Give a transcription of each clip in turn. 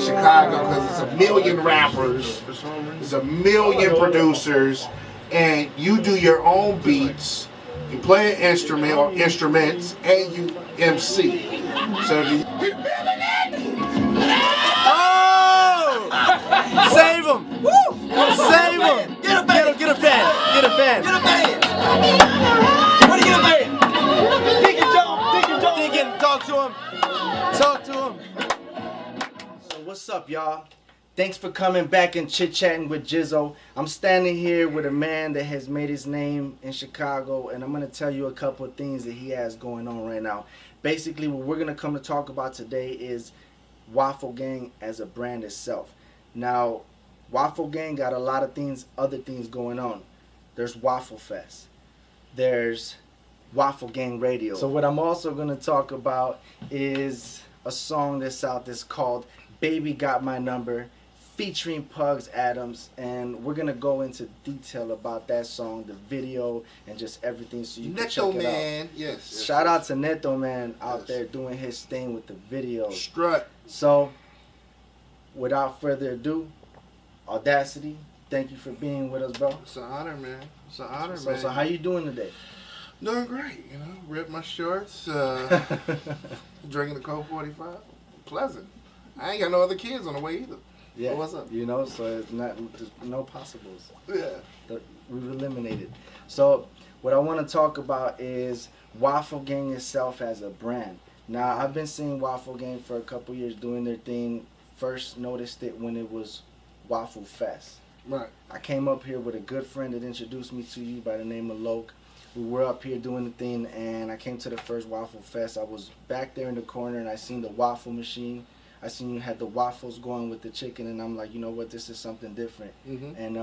Chicago because it's a million rappers, there's a million producers, and you do your own beats, you play an instrument or instruments, and you MC. So save him! Woo! Save him! Get a band! Get a band! Get a band! Get a band! Where do you get a band? Deacon, talk to him. Talk to him. So what's up, y'all? Thanks for coming back and chit-chatting with Gizzo. I'm standing here with a man that has made his name in Chicago, and I'm going to tell you a couple of things that he has going on right now. Basically, what we're going to come to talk about today is Waffle Gang as a brand itself. Now, Waffle Gang got a lot of things, other things going on. There's Waffle Fest. There's Waffle Gang Radio. So what I'm also going to talk about is a song that's out that's called Baby Got My Number, featuring Pugs Adams, and we're going to go into detail about that song, the video, and just everything so you can check it out. Yes. Shout out to Neto Man out there doing his thing with the video. Strut. So, without further ado, Awdazcate, thank you for being with us, bro. It's an honor, man. It's an honor, man. So how you doing today? Doing great, you know. Ripped my shorts, drinking the Coke 45. Pleasant. I ain't got no other kids on the way either. Yeah. So what's up? You know, so it's not, there's no possibles. Yeah. We've eliminated. So, what I want to talk about is Waffle Gang itself as a brand. Now, I've been seeing Waffle Gang for a couple years doing their thing. First noticed it when it was Waffle Fest. Right. I came up here with a good friend that introduced me to you by the name of Loke. We were up here doing the thing, and I came to the first Waffle Fest. I was back there in the corner, and I seen the waffle machine. I seen you had the waffles going with the chicken, and I'm like, you know what, this is something different. And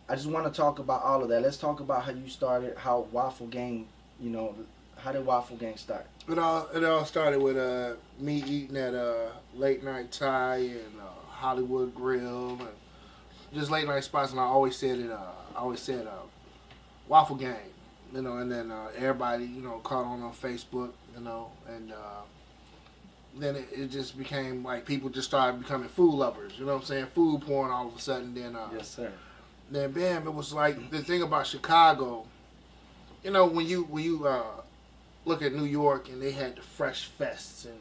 I just want to talk about all of that. Let's talk about how you started, how Waffle Gang, you know, how did Waffle Gang start? It all started with me eating at Late Night Thai and Hollywood Grill and just late night spots, and I always said Waffle Gang, you know, and then everybody, you know, caught on Facebook, you know, and then it just became like people just started becoming food lovers, you know what I'm saying? Food porn all of a sudden. Then yes, sir. Then bam, it was like the thing about Chicago, you know, when you look at New York and they had the Fresh Fests and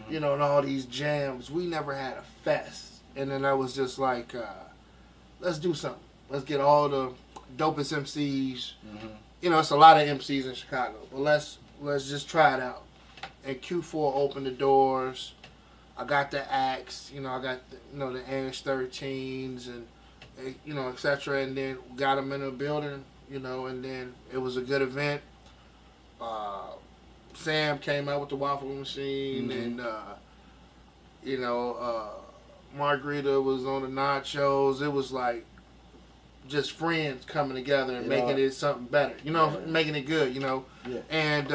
you know, and all these jams. We never had a fest, and then I was just like, let's do something. Let's get all the dopest MCs. You know, it's a lot of MCs in Chicago, but let's just try it out. And Q4 opened the doors. I got the acts, you know, I got the, you know, the Ash 13s and you know, etc. And then got them in the building, you know, and then it was a good event. Sam came out with the waffle machine, and you know, Margarita was on the nachos. It was like just friends coming together and making it something better, you know, making it good, you know. And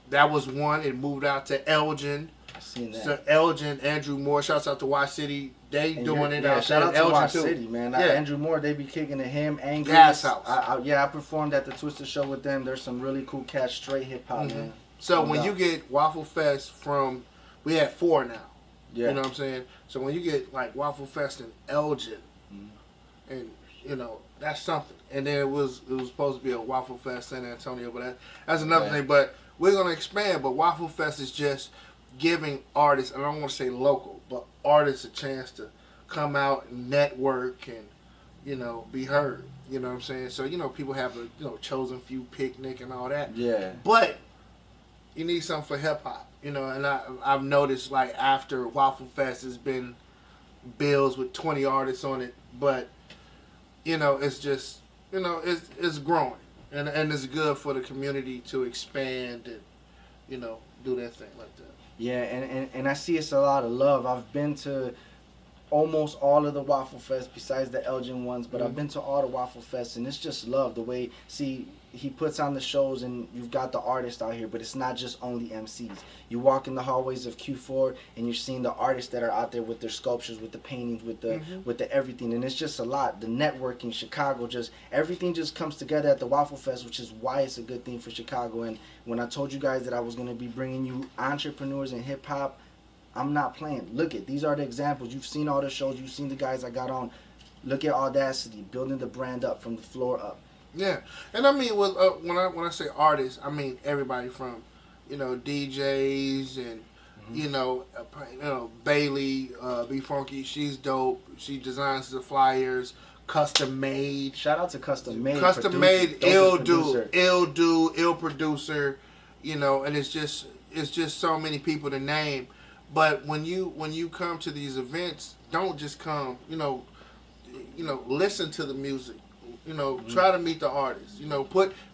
that was one. It moved out to Elgin. I seen that. So Elgin, Andrew Moore, shouts out to Y City. They and doing it out shout out to Elgin Y too. City, man. Andrew Moore, they be kicking at him. Angry. Gas House. I performed at the Twister show with them. There's some really cool cats, straight hip hop, man. So when you get Waffle Fest from, we had 4 now. Yeah. You know what I'm saying? So when you get like Waffle Fest in Elgin, and you know, that's something. And then it was supposed to be a Waffle Fest San Antonio, but that's another thing. But we're gonna expand. But Waffle Fest is just giving artists, and I don't want to say local, but artists a chance to come out and network and, you know, be heard. You know what I'm saying? So, you know, people have a, you know, chosen few picnic and all that. Yeah. But you need something for hip hop, you know, and I've noticed like after Waffle Fest has been bills with 20 artists on it, but you know, it's just, you know, it's growing, and it's good for the community to expand and, you know, do their thing like that. Yeah, and I see it's a lot of love. I've been to almost all of the Waffle Fest besides the Elgin ones, but I've been to all the Waffle Fests, and it's just love the way, see, he puts on the shows and you've got the artists out here, but it's not just only MCs. You walk in the hallways of Q4 and you're seeing the artists that are out there with their sculptures, with the paintings, with the everything, and it's just a lot. The networking, Chicago, just everything just comes together at the Waffle Fest, which is why it's a good thing for Chicago. And when I told you guys that I was going to be bringing you entrepreneurs in hip hop, I'm not playing. Look at, these are the examples. You've seen all the shows. You've seen the guys I got on. Look at Awdazcate, building the brand up from the floor up. Yeah, and I mean, when I say artists, I mean everybody from, DJs and you know Bailey, Be Funky. She's dope. She designs the flyers, custom made. Shout out to custom made. Custom made, ill producer. And it's just so many people to name. But when you come to these events, don't just come. Listen to the music. Try to meet the artist.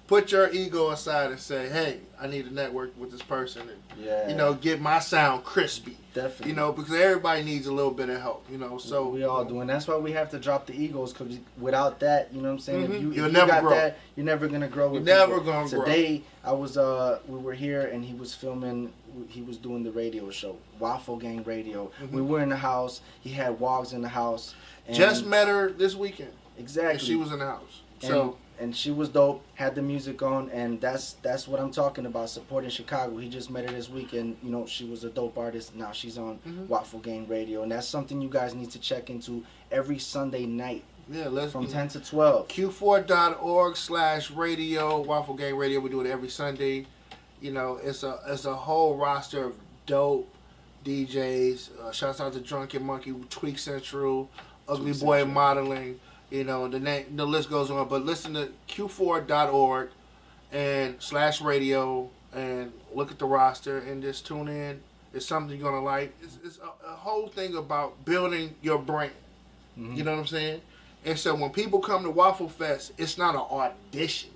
Put your ego aside and say, hey, I need to network with this person and get my sound crispy. Definitely. Because everybody needs a little bit of help. So we all do, and that's why we have to drop the egos. Because without that, you know what I'm saying. Mm-hmm. If you got grow. That, you're never gonna grow. With you're never gonna grow. Today, we were here and he was filming. He was doing the radio show, Waffle Gang Radio. Mm-hmm. We were in the house. He had Wogs in the house. And just met her this weekend. Exactly. And she was in the house. And she was dope, had the music on, and that's what I'm talking about, supporting Chicago. He just met her this weekend. She was a dope artist. Now she's on Waffle Gang Radio, and that's something you guys need to check into every Sunday night. Yeah, from 10 to 12. Q4.org/radio, Waffle Gang Radio. We do it every Sunday. It's a whole roster of dope DJs. Shouts out to Drunken Monkey, Tweak Central, Ugly Boy Modeling. The list goes on. But listen to Q4.org and /radio and look at the roster and just tune in. It's something you're gonna like. It's a whole thing about building your brand. Mm-hmm. You know what I'm saying? And so when people come to Waffle Fest, it's not an audition.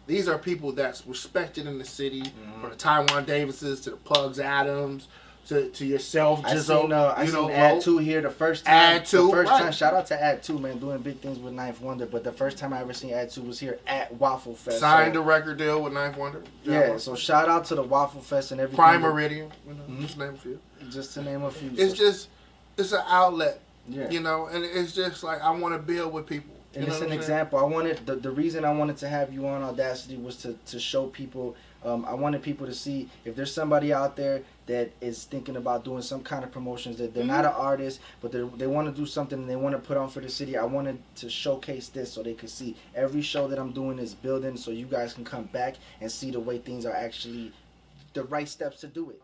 These are people that's respected in the city, from the Taiwan Davises to the Plugs Adams to yourself, Gizzo. I seen Add 2 here the first time. Add 2, the first time. Shout out to Add 2, man, doing big things with Ninth Wonder. But the first time I ever seen Add 2 was here at Waffle Fest. Signed a record deal with Ninth Wonder. Yeah, so shout out to the Waffle Fest and everything. Prime Meridian, just name a few. Just to name a few. It's an outlet. Yeah. And it's just like I want to build with people. And it's an example. I wanted the reason I wanted to have you on Awdazcate was to show people. I wanted people to see if there's somebody out there that is thinking about doing some kind of promotions, that they're not an artist, but they want to do something and they want to put on for the city. I wanted to showcase this so they could see every show that I'm doing is building, so you guys can come back and see the way things are actually the right steps to do it.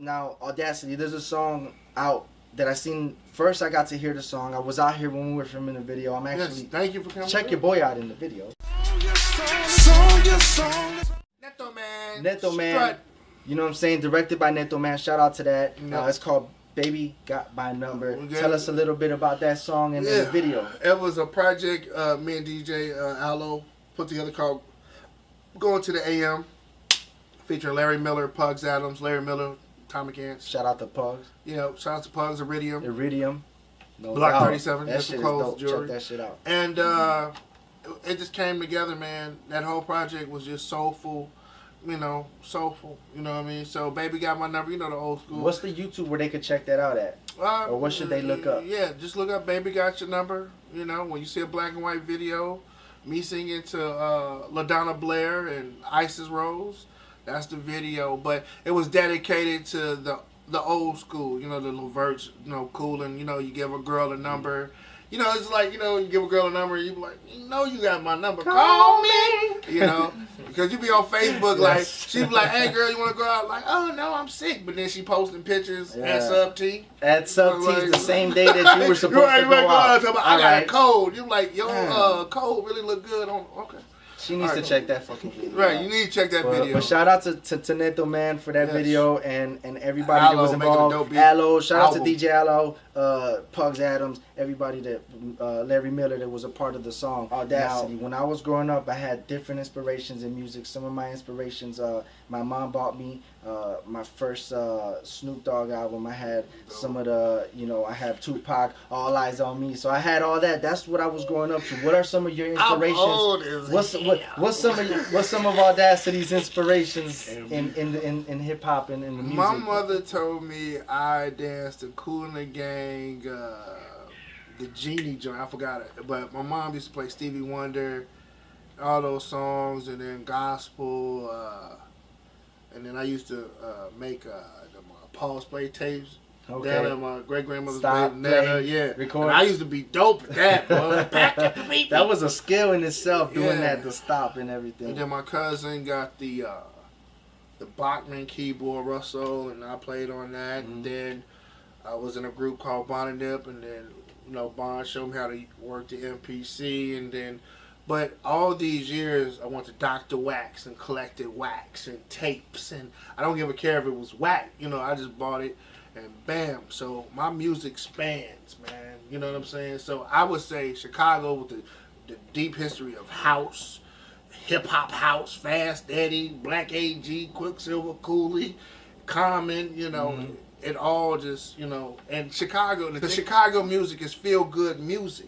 Now, Awdazcate, there's a song out that I seen first. I got to hear the song. I was out here when we were filming the video. I'm actually thank you for coming. Check your boy out in the video. Neto Man. You know what I'm saying? Directed by Neto Man. Shout out to that. It's called Baby Got My Number. Tell us a little bit about that song and the video. It was a project me and DJ Allo put together called Going to the AM, featuring Larry Miller, Pugs Adams, Larry Miller, Atomic Ants. Shout out to Pugs. Shout out to Pugs, Iridium. No Block doubt. 37. That shit is dope. Jewelry. Check that shit out. And it just came together, man. That whole project was just soulful. Soulful. You know what I mean? So, Baby Got My Number. The old school. What's the YouTube where they could check that out at? Or what should they look up? Yeah, just look up Baby Got Your Number. When you see a black and white video, me singing to LaDonna Blair and Isis Rose, that's the video. But it was dedicated to the old school. The little verse, cool, and you give a girl a number. It's like, you give a girl a number, you be like, you got my number. Call me. Because you be on Facebook, like, she be like, hey, girl, you want to go out? Like, oh, no, I'm sick. But then she posting pictures at Sub T. At Sub T the same day that you were supposed to go out. I got a cold. You like, yo, cold really look good on, okay. She needs to check that fucking video. Right, you need to check that video. But shout out to Neto Man for that video and everybody that was involved. Allo, shout out to DJ Allo, Pugs Adams, everybody that Larry Miller that was a part of the song Awdazcate. When I was growing up, I had different inspirations in music. Some of my inspirations, my mom bought me my first Snoop Dogg album. I had some of the, I have Tupac, All Eyes on Me. So I had all that. That's what I was growing up to. What are some of your inspirations? I'm old as What's some of Awdazcate's inspirations in hip hop and in the music? My mother told me I danced to Kool and the Gang, the Genie joint. I forgot it, but my mom used to play Stevie Wonder, all those songs, and then gospel. And then I used to make the Paul's Play tapes. Okay. Down at my great grandmother's Stop, grave. play, Yeah. record. And I used to be dope at that, bro. Back at the beat. That was a skill in itself, doing Yeah. that, the stop and everything. And then my cousin got the Bachman keyboard, Russell, and I played on that. Mm-hmm. And then I was in a group called Bond and Dip, and then Bond showed me how to work the MPC, and then. But all these years, I went to Dr. Wax and collected wax and tapes, and I don't give a care if it was whack. I just bought it, and bam. So my music spans, man. You know what I'm saying? So I would say Chicago with the deep history of house, hip hop house, Fast Eddie, Black AG, Quicksilver, Cooley, Common. It all just and Chicago. The Chicago music is feel good music.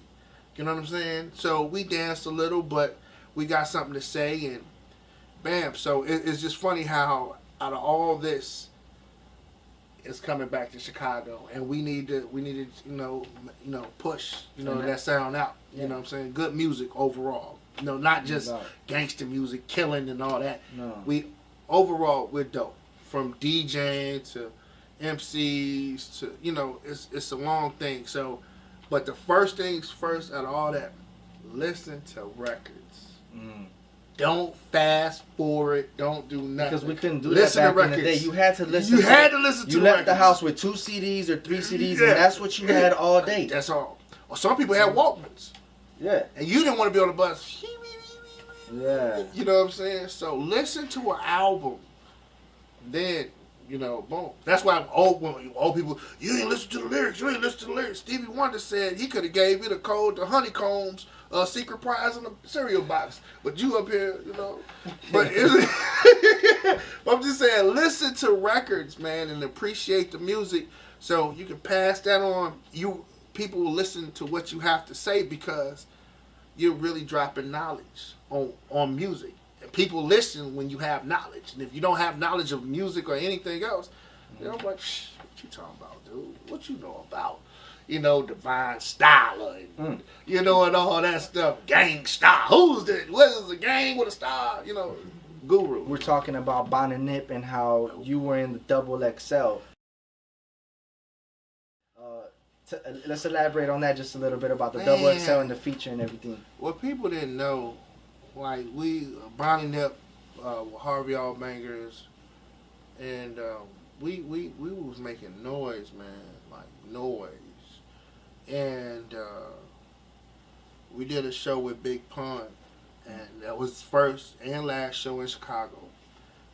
You know what I'm saying? So we danced a little, but we got something to say, and bam. So it's just funny how out of all this, it's coming back to Chicago, and we need to push that sound out. You know what I'm saying? Good music overall. Not just gangster music, killing and all that. No. Overall we're dope. From DJing to MCs to it's a long thing. So. But the first things first out of all that, listen to records. Don't fast forward. Don't do nothing. Because we couldn't do listen that to back records. in the day. You had to listen. You had to listen to You records. left the house with 2 CDs or 3 CDs, and that's what you had all day. That's all. Or some people had Walkmans. Yeah. And you didn't want to be on the bus. Yeah. You know what I'm saying? So listen to an album. Then, boom. That's why old people, you ain't listen to the lyrics. You ain't listen to the lyrics. Stevie Wonder said he could have gave you the code to Honeycombs, secret prize in the cereal box. But you up here, But I'm just saying, listen to records, man, and appreciate the music so you can pass that on. People will listen to what you have to say because you're really dropping knowledge on music. People listen when you have knowledge, and if you don't have knowledge of music or anything else, I'm like, what you talking about, dude? What you know about, Divine Styler, and, and all that stuff, gang star. Who's that? What is a gang with a star? Guru. We're talking about Bon and Nip and how you were in the Double XL. Let's elaborate on that just a little bit about the Double XL and the feature and everything. What people didn't know. Like Bonnie Nip, Harvey Allbangers, and we was making noise, man, like noise, and we did a show with Big Pun, and that was first and last show in Chicago.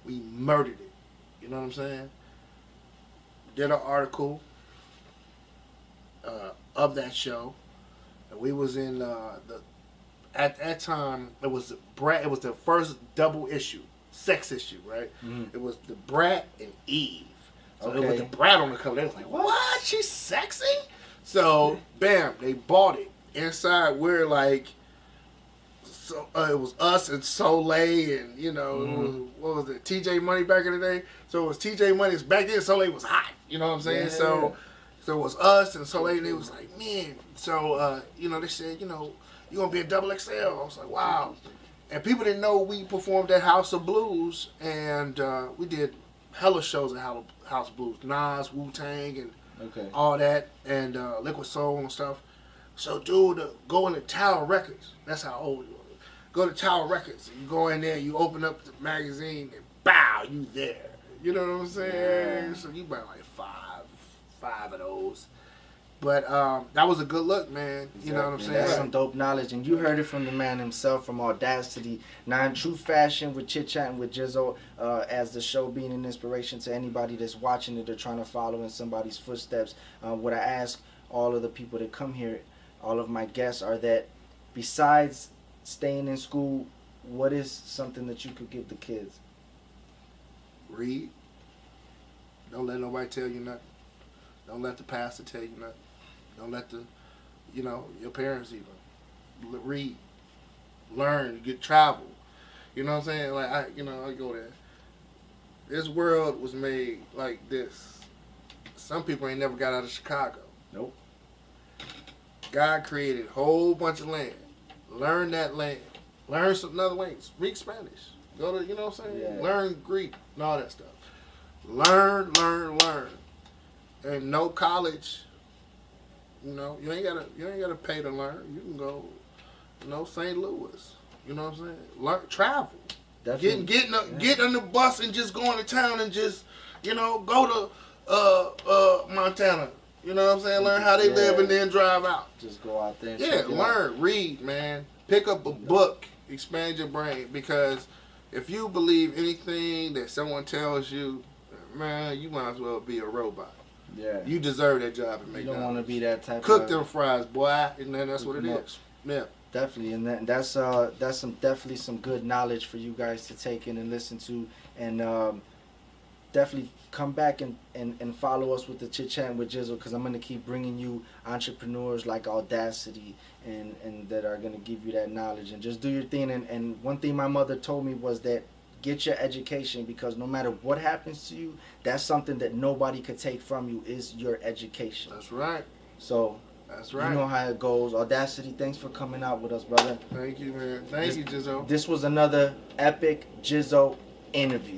We murdered it, you know what I'm saying? Did an article of that show, and we was in At that time, it was the first double issue, sex issue, right? It was the Brat and Eve. So it was the Brat on the cover. They was like, what? She's sexy? So, bam, they bought it. Inside, we're like, it was us and Soleil and, what was it, TJ Money back in the day? So it was TJ Money's back then. Soleil was hot, you know what I'm saying? Yeah. So it was us and Soleil, and they was like, man. So, they said, you gonna be a Double XL. I was like, wow. And people didn't know we performed at House of Blues, and we did hella shows at House of Blues. Nas, Wu-Tang, and all that, and Liquid Soul and stuff. So, dude, go into Tower Records. That's how old you are. Go to Tower Records. You go in there, you open up the magazine, and bow, you there. You know what I'm saying? Yeah. So you buy like five of those. But that was a good look, man. Exactly. You know what I'm saying? That's some dope knowledge. And you heard it from the man himself, from Awdazcate. Now, in true fashion, with Chit Chattin with Gizzo, as the show being an inspiration to anybody that's watching it or trying to follow in somebody's footsteps, what I ask all of the people that come here, all of my guests, are that besides staying in school, what is something that you could give the kids? Read. Don't let nobody tell you nothing. Don't let the pastor tell you nothing. Don't let your parents even. Read. Learn. Travel. You know what I'm saying? Like, I go there. This world was made like this. Some people ain't never got out of Chicago. Nope. God created a whole bunch of land. Learn that land. Learn some other language. Speak Spanish. Go to, you know what I'm saying? Yeah. Learn Greek and all that stuff. Learn. and no college. You know, you ain't gotta pay to learn. You can go, St. Louis. You know what I'm saying? Learn, travel. Definitely. Get on the bus and just go into town and just, go to Montana. You know what I'm saying? Learn how they live and then drive out. Just go out there and check it learn, out. Read, man. Pick up a book. Expand your brain. Because if you believe anything that someone tells you, man, you might as well be a robot. Yeah. You deserve that job at McDonald's. You don't want to be that type Cook of... them fries, boy. And then that's what it is. Yeah. Definitely, and that's definitely some good knowledge for you guys to take in and listen to, and definitely come back and follow us with the Chit Chattin with Gizzo, because I'm gonna keep bringing you entrepreneurs like Awdazcate and that are gonna give you that knowledge, and just do your thing. And one thing my mother told me was that get your education, because no matter what happens to you, that's something that nobody could take from you is your education. That's right. So. That's right. You know how it goes. Awdazcate, thanks for coming out with us, brother. Thank you, man. Thank you, Gizzo. This was another epic Gizzo interview.